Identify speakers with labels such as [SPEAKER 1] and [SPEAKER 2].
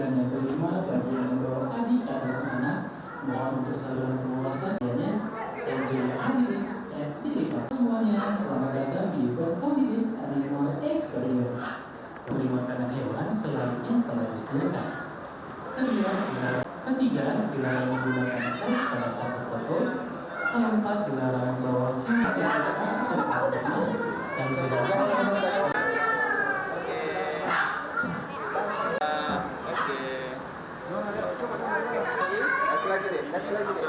[SPEAKER 1] Dan yang kelima, bagi yang membawa adik atau anak, mohon untuk saluran pengawasannya dan juga Holidays and Dilipat. Semuanya selamat datang di event Holidays Animal Experience. Beri makanan hewan selain yang telah disediakan. Ketiga, dilarang menggunakan tas pada saat foto. Keempat, dilarang membawa hewan dan juga
[SPEAKER 2] Kasih lagi deh.